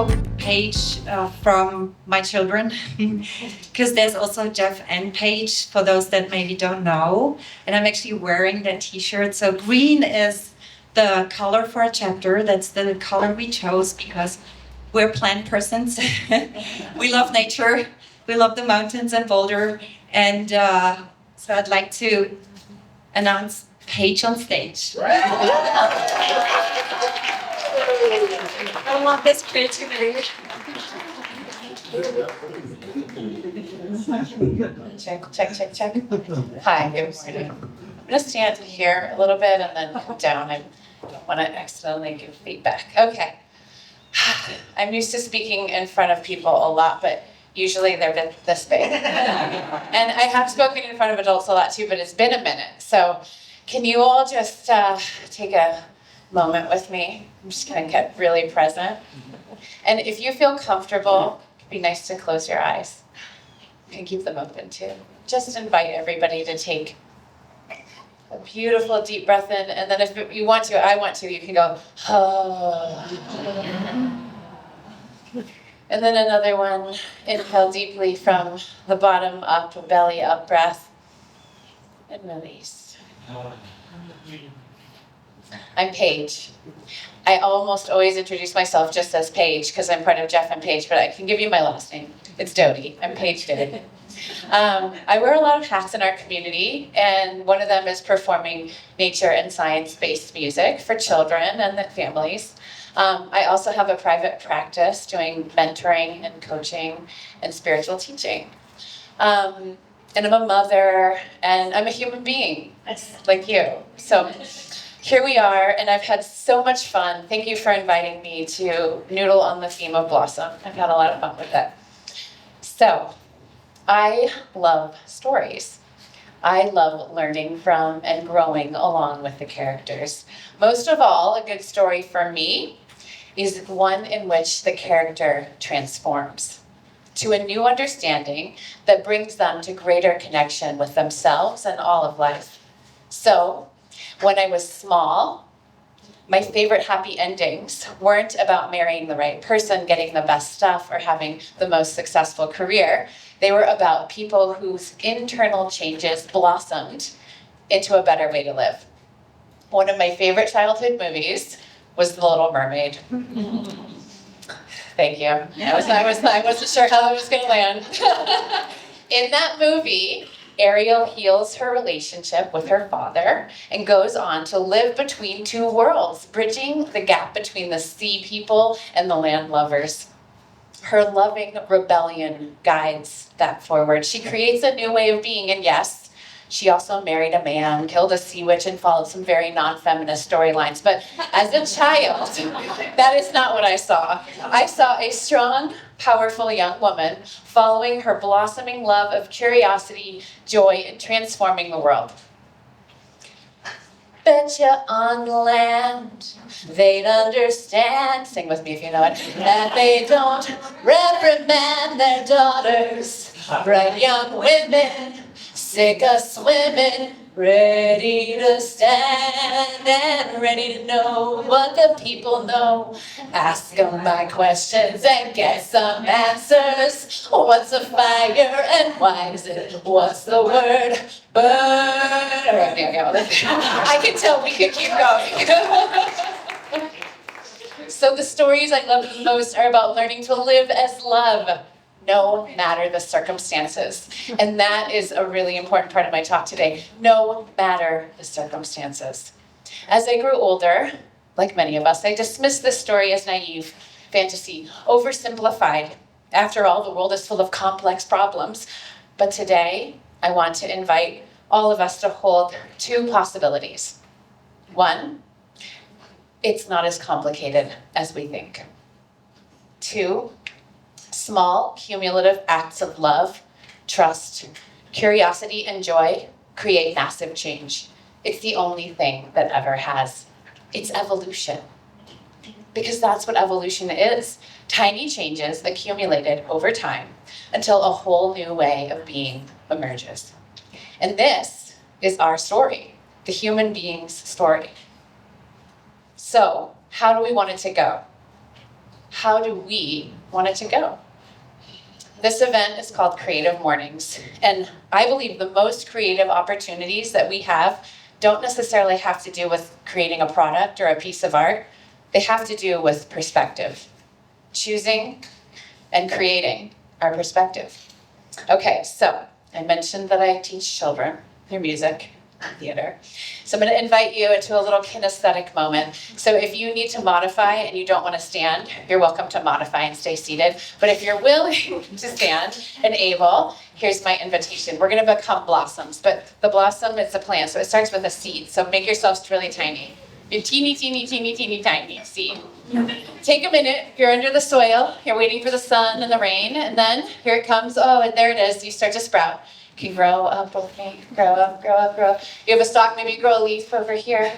also Paige from my children, because there's also Jeff and Paige, for those that maybe don't know. And I'm actually wearing that t-shirt. So green is the color for a chapter. That's the color we chose because we're plant persons. We love nature. We love the mountains and Boulder. And so I'd like to announce Paige on stage. I love this creativity. Check. Hi, good morning. I'm going to stand here a little bit and then come down. I don't want to accidentally give feedback. Okay. I'm used to speaking in front of people a lot, but usually they're this big. And I have spoken in front of adults a lot too, but it's been a minute. So can you all just take a moment with me? I'm just going to get really present. And if you feel comfortable, it'd be nice to close your eyes. You can keep them open too. Just invite everybody to take a beautiful deep breath in, and then if you want to, I want to, you can go, oh. And then another one, inhale deeply from the bottom up, belly up breath, and release. I'm Paige. I almost always introduce myself just as Paige because I'm part of Jeff and Paige, but I can give you my last name. It's Doughty. I'm Paige Doughty. I wear a lot of hats in our community, and one of them is performing nature and science-based music for children and their families. I also have a private practice doing mentoring and coaching and spiritual teaching. And I'm a mother, and I'm a human being, like you. So here we are, and I've had so much fun. Thank you for inviting me to noodle on the theme of Blossom. I've had a lot of fun with it. So, I love stories. I love learning from and growing along with the characters. Most of all, a good story for me is one in which the character transforms to a new understanding that brings them to greater connection with themselves and all of life. So, when I was small, my favorite happy endings weren't about marrying the right person, getting the best stuff, or having the most successful career. They were about people whose internal changes blossomed into a better way to live. One of my favorite childhood movies was The Little Mermaid. Thank you. I wasn't sure how I was going to land. In that movie, Ariel heals her relationship with her father and goes on to live between two worlds, bridging the gap between the sea people and the land lovers. Her loving rebellion guides that forward. She creates a new way of being, and yes, she also married a man, killed a sea witch, and followed some very non-feminist storylines. But as a child, that is not what I saw. I saw a strong, powerful young woman following her blossoming love of curiosity, joy, and transforming the world. Betcha on land they'd understand, sing with me if you know it, that they don't reprimand their daughters, bright young women, sick of swimming, ready to stand and ready to know what the people know. Ask them my questions and get some answers. What's a fire and why is it? What's the word? Burn. I can tell we could keep going. So the stories I love the most are about learning to live as love, no matter the circumstances. And that is a really important part of my talk today. No matter the circumstances. As I grew older, like many of us, I dismissed this story as naive, fantasy, oversimplified. After all, the world is full of complex problems. But today, I want to invite all of us to hold two possibilities. One, it's not as complicated as we think. Two, small, cumulative acts of love, trust, curiosity, and joy create massive change. It's the only thing that ever has. It's evolution. Because that's what evolution is. Tiny changes accumulated over time until a whole new way of being emerges. And this is our story, the human being's story. So, how do we want it to go? how do we want it to go? This event is called Creative Mornings, and I believe the most creative opportunities that we have don't necessarily have to do with creating a product or a piece of art. They have to do with perspective, choosing and creating our perspective. Okay, so I mentioned that I teach children through music, theater. So I'm going to invite you into a little kinesthetic moment. So if you need to modify and you don't want to stand, you're welcome to modify and stay seated. But if you're willing to stand and able, here's my invitation. We're going to become blossoms, but the blossom is a plant, so it starts with a seed. So make yourselves really tiny. You're teeny, teeny, teeny, teeny, tiny seed. Take a minute. You're under the soil. You're waiting for the sun and the rain, and then here it comes. Oh, and there it is. You start to sprout. You can grow up, okay? Grow up, grow up, grow up. You have a stalk, maybe you grow a leaf over here,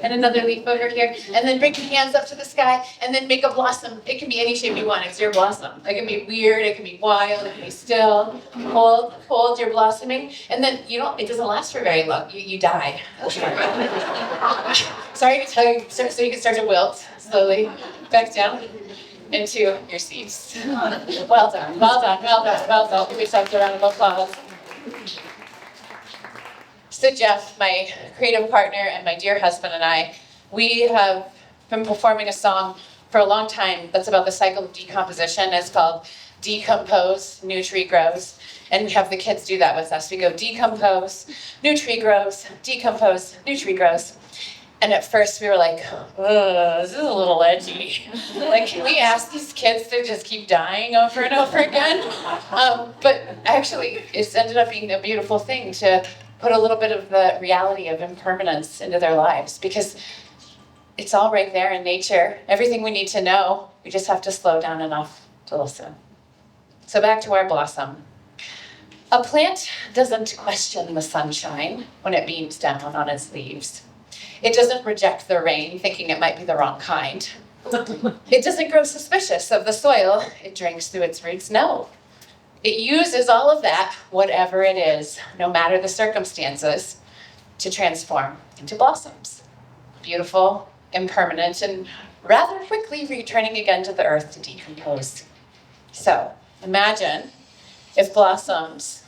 and another leaf over here, and then bring your hands up to the sky, and then make a blossom. It can be any shape you want. It's your blossom. It can be weird. It can be wild. It can be still. Hold your blossoming, and then it doesn't last for very long. You die. Sorry to tell you, so you can start to wilt slowly back down into your seeds. Well done, well done, well done, well done. Give yourself a round of applause. So Jeff, my creative partner and my dear husband and I, we have been performing a song for a long time that's about the cycle of decomposition. It's called Decompose, New Tree Grows. And we have the kids do that with us. We go decompose, new tree grows, decompose, new tree grows. And at first we were like, oh, this is a little edgy. Like, can we ask these kids to just keep dying over and over again? But actually, it's ended up being a beautiful thing to put a little bit of the reality of impermanence into their lives, because it's all right there in nature. Everything we need to know, we just have to slow down enough to listen. So back to our blossom. A plant doesn't question the sunshine when it beams down on its leaves. It doesn't reject the rain, thinking it might be the wrong kind. It doesn't grow suspicious of the soil it drinks through its roots. No. It uses all of that, whatever it is, no matter the circumstances, to transform into blossoms. Beautiful, impermanent, and rather quickly returning again to the earth to decompose. So, imagine if blossoms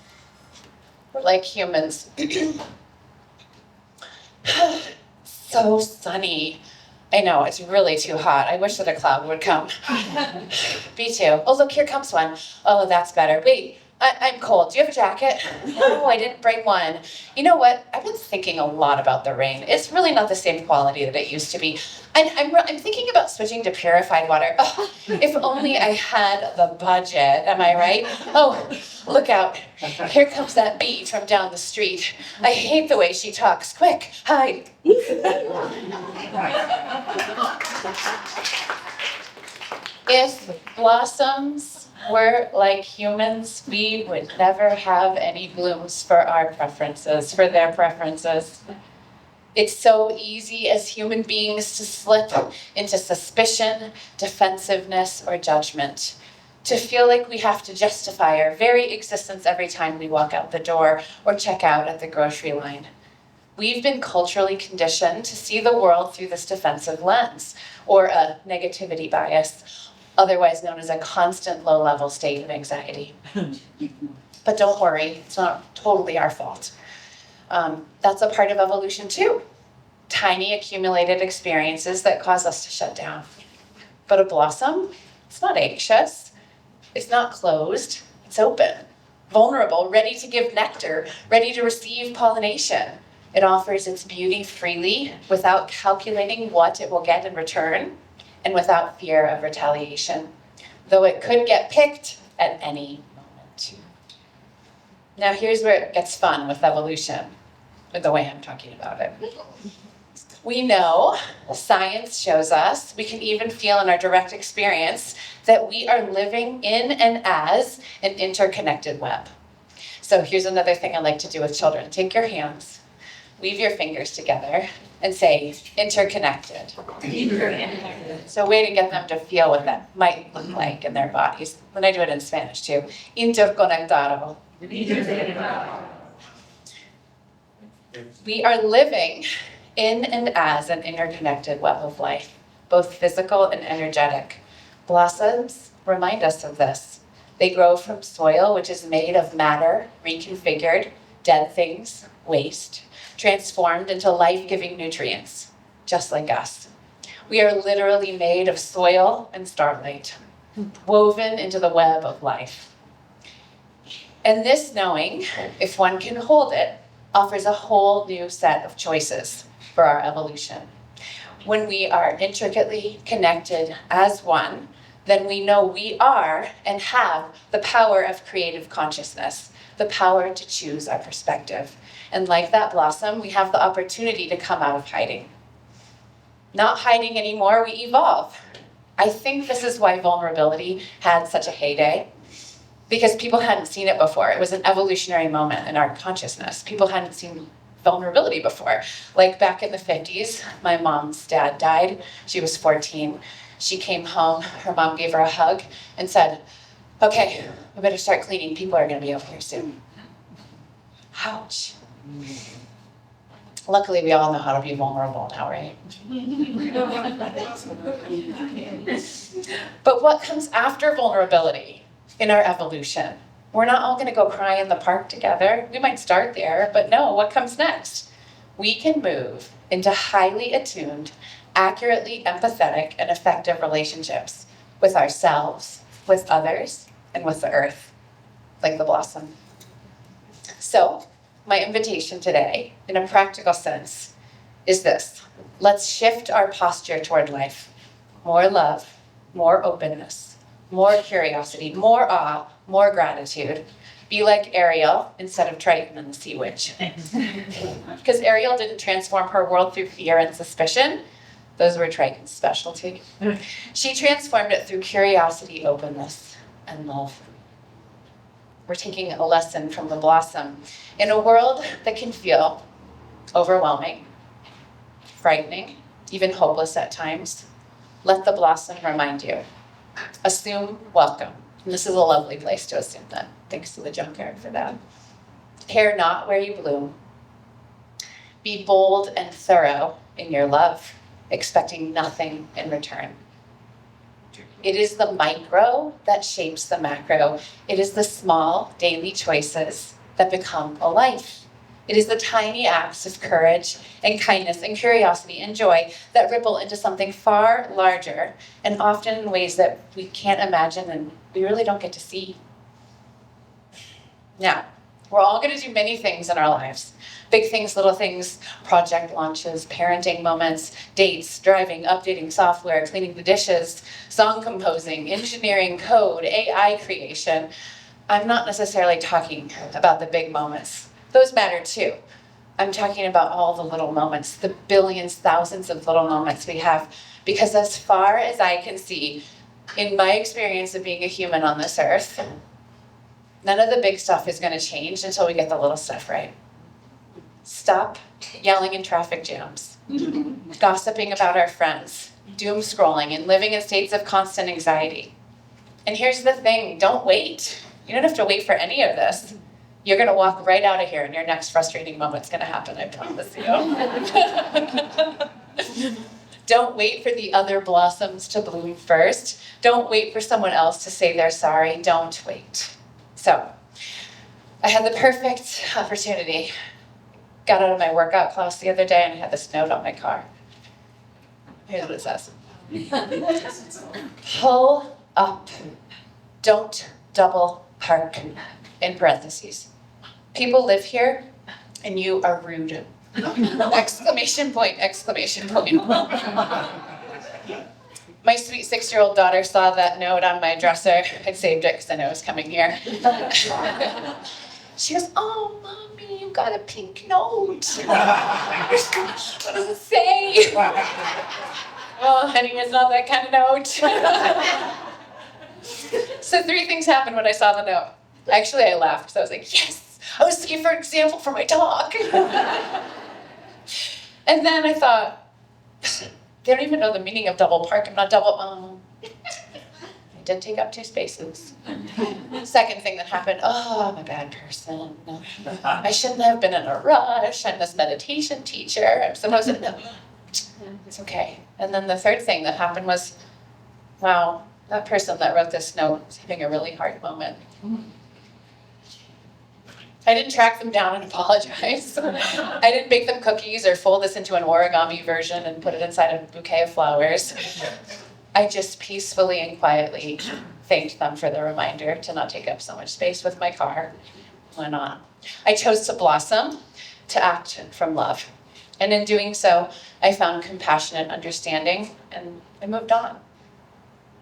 were like humans. So sunny. I know, it's really too hot. I wish that a cloud would come. Me too. Oh, look, here comes one. Oh, that's better. Wait, I'm cold. Do you have a jacket? No, I didn't bring one. You know what? I've been thinking a lot about the rain. It's really not the same quality that it used to be. I'm thinking about switching to purified water. Oh, if only I had the budget, am I right? Oh, look out. Here comes that bee from down the street. I hate the way she talks. Quick, hide. If blossoms were like humans, we would never have any blooms for our preferences, for their preferences. It's so easy as human beings to slip into suspicion, defensiveness, or judgment, to feel like we have to justify our very existence every time we walk out the door or check out at the grocery line. We've been culturally conditioned to see the world through this defensive lens, or a negativity bias, otherwise known as a constant low-level state of anxiety. But don't worry, it's not totally our fault. That's a part of evolution too. Tiny accumulated experiences that cause us to shut down. But a blossom, it's not anxious. It's not closed. It's open, vulnerable, ready to give nectar, ready to receive pollination. It offers its beauty freely without calculating what it will get in return and without fear of retaliation, though it could get picked at any moment. Now here's where it gets fun with evolution, with the way I'm talking about it. We know, science shows us, we can even feel in our direct experience that we are living in and as an interconnected web. So here's another thing I like to do with children. Take your hands, weave your fingers together, and say, interconnected. So way to get them to feel what that might look like in their bodies. Then I do it in Spanish too. Interconectado. We are living in and as an interconnected web of life, both physical and energetic. Blossoms remind us of this. They grow from soil, which is made of matter, reconfigured, dead things, waste, transformed into life-giving nutrients, just like us. We are literally made of soil and starlight, woven into the web of life. And this knowing, if one can hold it, offers a whole new set of choices for our evolution. When we are intricately connected as one, then we know we are and have the power of creative consciousness, the power to choose our perspective. And like that blossom, we have the opportunity to come out of hiding. Not hiding anymore, we evolve. I think this is why vulnerability had such a heyday, because people hadn't seen it before. It was an evolutionary moment in our consciousness. People hadn't seen vulnerability before. Like back in the 50s, my mom's dad died. She was 14. She came home, her mom gave her a hug and said, "Okay, we better start cleaning. People are gonna be over here soon." Ouch. Luckily, we all know how to be vulnerable now, right? But what comes after vulnerability in our evolution? We're not all gonna go cry in the park together. We might start there, but no, what comes next? We can move into highly attuned, accurately empathetic, and effective relationships with ourselves, with others, and with the earth, like the blossom. So, my invitation today, in a practical sense, is this. Let's shift our posture toward life. More love, more openness, more curiosity, more awe, more gratitude. Be like Ariel instead of Triton and the Sea Witch. Because Ariel didn't transform her world through fear and suspicion. Those were Triton's specialty. She transformed it through curiosity, openness, and love. We're taking a lesson from the blossom. In a world that can feel overwhelming, frightening, even hopeless at times, let the blossom remind you. Assume welcome. And this is a lovely place to assume that. Thanks to the junkyard for that. Care not where you bloom. Be bold and thorough in your love, expecting nothing in return. It is the micro that shapes the macro. It is the small daily choices that become a life. It is the tiny acts of courage and kindness and curiosity and joy that ripple into something far larger, and often in ways that we can't imagine and we really don't get to see. Now, we're all going to do many things in our lives. Big things, little things, project launches, parenting moments, dates, driving, updating software, cleaning the dishes, song composing, engineering, code, AI creation. I'm not necessarily talking about the big moments. Those matter too. I'm talking about all the little moments, the billions, thousands of little moments we have. Because as far as I can see, in my experience of being a human on this earth, none of the big stuff is going to change until we get the little stuff right. Stop yelling in traffic jams, gossiping about our friends, doom scrolling, and living in states of constant anxiety. And here's the thing, don't wait. You don't have to wait for any of this. You're going to walk right out of here and your next frustrating moment's going to happen, I promise you. Don't wait for the other blossoms to bloom first. Don't wait for someone else to say they're sorry. Don't wait. So, I had the perfect opportunity. Got out of my workout class the other day and I had this note on my car. Here's what it says. Pull up. Don't double park. In parentheses. People live here and you are rude. Exclamation point, exclamation point. My sweet 6-year-old daughter saw that note on my dresser. I saved it because I know it was coming here. She goes, "Oh, Mommy, you got a pink note." What does it say? Well, honey, it's not that kind of note. So 3 things happened when I saw the note. Actually, I laughed because I was like, yes, I was looking for an example for my talk. And then I thought, they don't even know the meaning of double park. I'm not double, I did take up 2 spaces. Second thing that happened, I'm a bad person. I shouldn't have been in a rush. I'm this meditation teacher. I'm supposed to, no, it's okay. And then the third thing that happened was, wow, that person that wrote this note is having a really hard moment. I didn't track them down and apologize. I didn't bake them cookies or fold this into an origami version and put it inside a bouquet of flowers. I just peacefully and quietly thanked them for the reminder to not take up so much space with my car. Went on. I chose to blossom, to act from love. And in doing so, I found compassionate understanding and I moved on.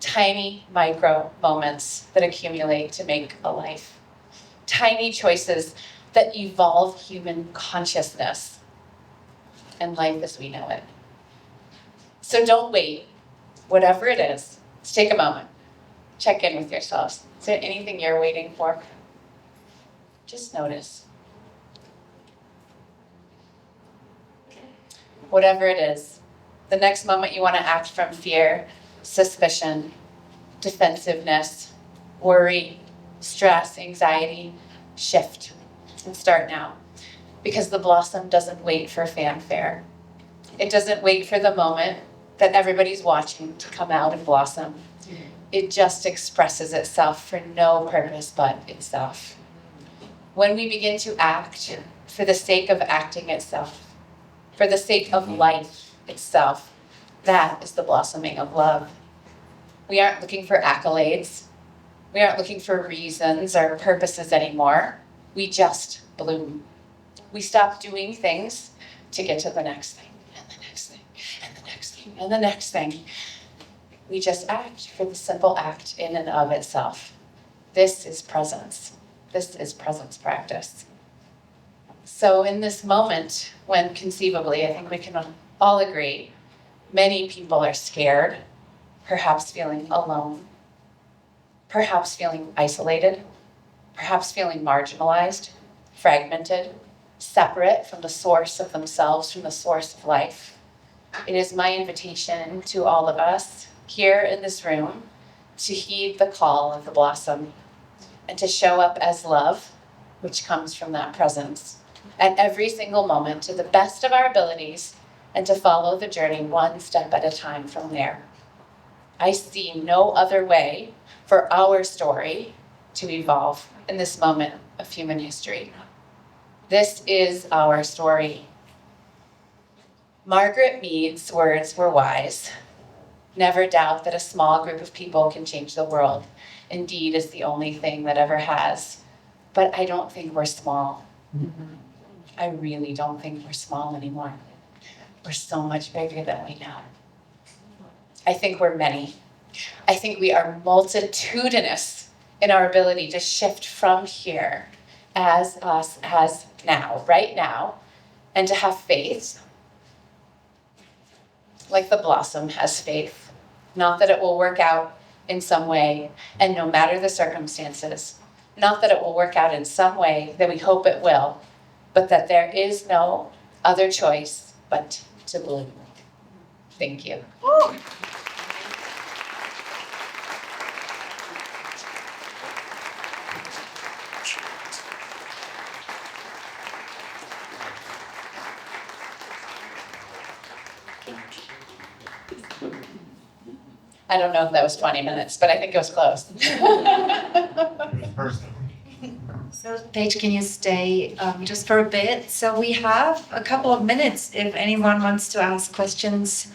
Tiny micro moments that accumulate to make a life. Tiny choices that evolve human consciousness and life as we know it. So don't wait. Whatever it is, let's take a moment. Check in with yourselves. Is there anything you're waiting for? Just notice. Whatever it is, the next moment you want to act from fear, suspicion, defensiveness, worry, stress, anxiety, shift, and start now. Because the blossom doesn't wait for fanfare. It doesn't wait for the moment that everybody's watching to come out and blossom. It just expresses itself for no purpose but itself. When we begin to act for the sake of acting itself, for the sake of life itself, that is the blossoming of love. We aren't looking for accolades. We aren't looking for reasons or purposes anymore. We just bloom. We stop doing things to get to the next thing, and the next thing, and the next thing, and the next thing. We just act for the simple act in and of itself. This is presence. This is presence practice. So in this moment, when conceivably, I think we can all agree, many people are scared, perhaps feeling alone, perhaps feeling isolated, perhaps feeling marginalized, fragmented, separate from the source of themselves, from the source of life. It is my invitation to all of us here in this room to heed the call of the blossom and to show up as love, which comes from that presence, at every single moment to the best of our abilities and to follow the journey one step at a time from there. I see no other way for our story to evolve in this moment of human history. This is our story. Margaret Mead's words were wise. Never doubt that a small group of people can change the world. Indeed, is the only thing that ever has. But I don't think we're small. I really don't think we're small anymore. We're so much bigger than we know. I think we're many. I think we are multitudinous in our ability to shift from here as us, as now, right now, and to have faith, like the blossom has faith. Not that it will work out in some way, and no matter the circumstances, not that it will work out in some way that we hope it will, but that there is no other choice but to bloom. Thank you. Woo. I don't know if that was 20 minutes, but I think it was close. So, Paige, can you stay just for a bit? So we have a couple of minutes if anyone wants to ask questions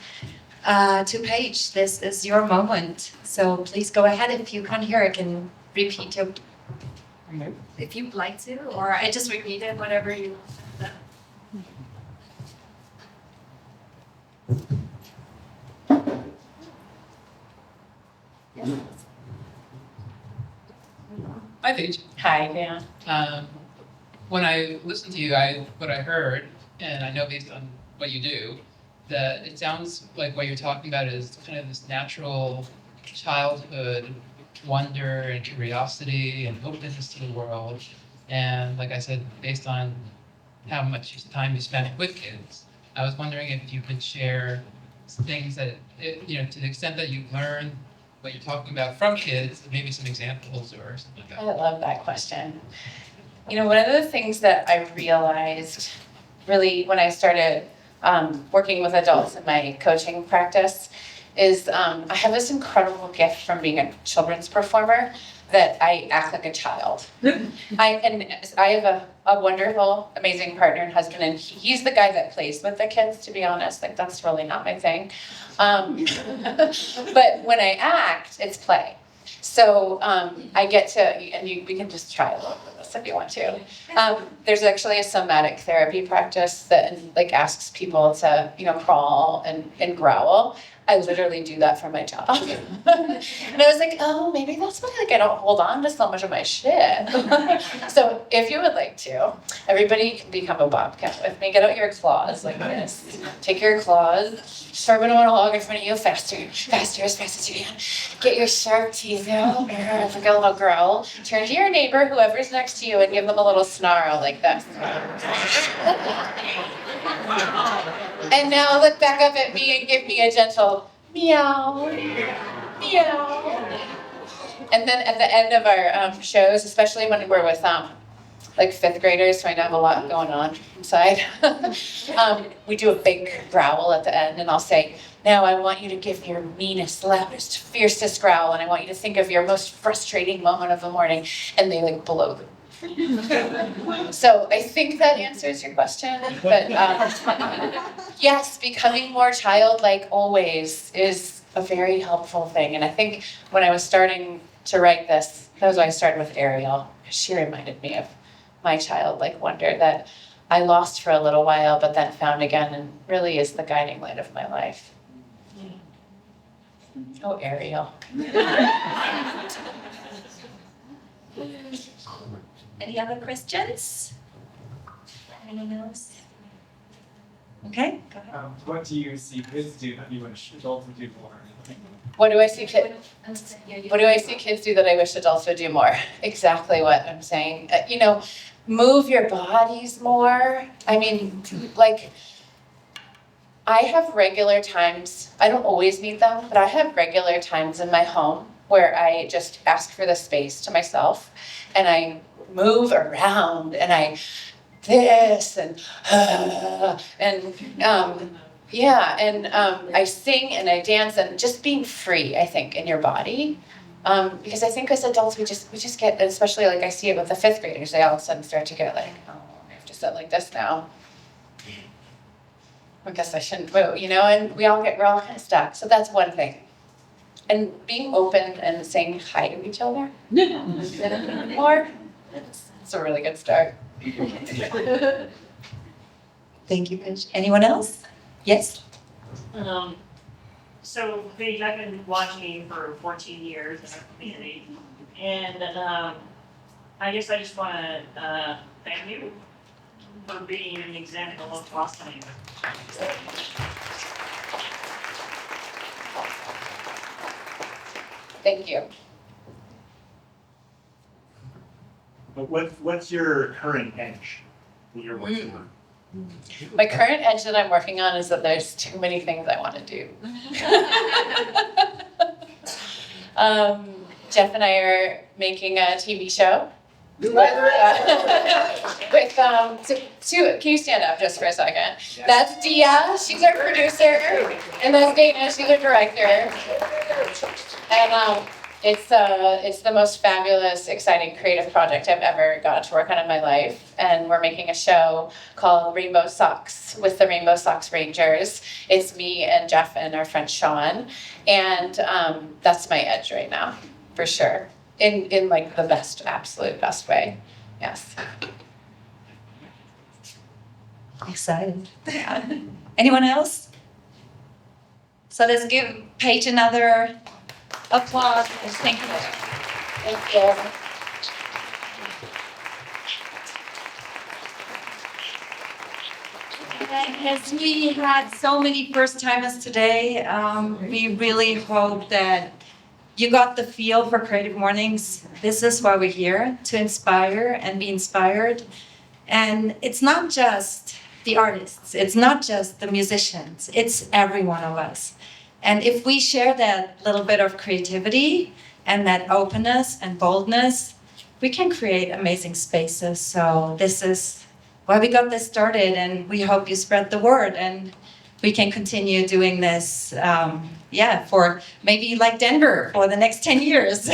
to Paige. This is your moment. So please go ahead. If you can't hear, I can repeat your, if you'd like to, or I just repeat it, whatever you. Hi, Paige. Hi, Dan. When I listened to you, what I heard, and I know based on what you do, that it sounds like what you're talking about is kind of this natural childhood wonder and curiosity and openness to the world. And like I said, based on how much time you spent with kids, I was wondering if you could share things that, to the extent that you learn what you're talking about from kids, maybe some examples or something like that. I love that question. One of the things that I realized really when I started working with adults in my coaching practice is I have this incredible gift from being a children's performer that I act like a child. I have a wonderful, amazing partner and husband, and he's the guy that plays with the kids, to be honest. Like, that's really not my thing. But when I act, it's play. So I get to, and we can just try a little bit of this if you want to. There's actually a somatic therapy practice that like asks people to, crawl and growl. I literally do that for my job. And I was like, oh, maybe that's why I don't hold on to so much of my shit. So if you would like to, everybody can become a bobcat with me. Get out your claws like this. Take your claws, sharp them on a log in front of you, faster, as fast as you can. Get your sharp teeth out, like a little girl. Turn to your neighbor, whoever's next to you, and give them a little snarl like this. And now look back up at me and give me a gentle meow, meow. And then at the end of our shows, especially when we're with like fifth graders, so I know I have a lot going on inside, we do a big growl at the end, and I'll say, now I want you to give your meanest, loudest, fiercest growl, and I want you to think of your most frustrating moment of the morning, and they like blow them. So I think that answers your question, but yes, becoming more childlike always is a very helpful thing. And I think when I was starting to write this, that was why I started with Ariel. She reminded me of my childlike wonder that I lost for a little while, but then found again, and really is the guiding light of my life. Oh, Ariel. Any other questions? Anyone else? Okay, go ahead. What do you see kids do that you wish adults would do more? What do I see kids do that I wish adults would do more? Exactly what I'm saying. Move your bodies more. I mean, like, I have regular times, I don't always need them, but I have regular times in my home where I just ask for the space to myself, and I move around, and I I sing and I dance, and just being free, I think, in your body. Because I think as adults, we just get, especially like I see it with the fifth graders, they all of a sudden start to get like, oh, I have to sit like this now. I guess I shouldn't move, and we're all kind of stuck. So that's one thing. And being open and saying hi to each other more, it's a really good start. Thank you, Paige. Anyone else? Yes? So, Paige, I've been watching you for 14 years in our community, and I guess I just want to thank you for being an example of blossoming. Thank you. But what's your current edge that you're working on? My current edge that I'm working on is that there's too many things I want to do. Jeff and I are making a TV show can you stand up just for a second? Yes. That's Dia, she's our producer, and that's Dana, she's our director. And it's the most fabulous, exciting, creative project I've ever got to work on in my life. And we're making a show called Rainbow Socks with the Rainbow Socks Rangers. It's me and Jeff and our friend Sean. And that's my edge right now, for sure. In like the best, absolute best way. Yes. Excited. Yeah. Anyone else? So let's give Paige another applause. Thank you. Thank you. As we had so many first timers today, we really hope that you got the feel for Creative Mornings. This is why we're here, to inspire and be inspired. And it's not just the artists, it's not just the musicians, it's every one of us. And if we share that little bit of creativity and that openness and boldness, we can create amazing spaces. So this is why we got this started, and we hope you spread the word. And we can continue doing this, for maybe like Denver for the next 10 years.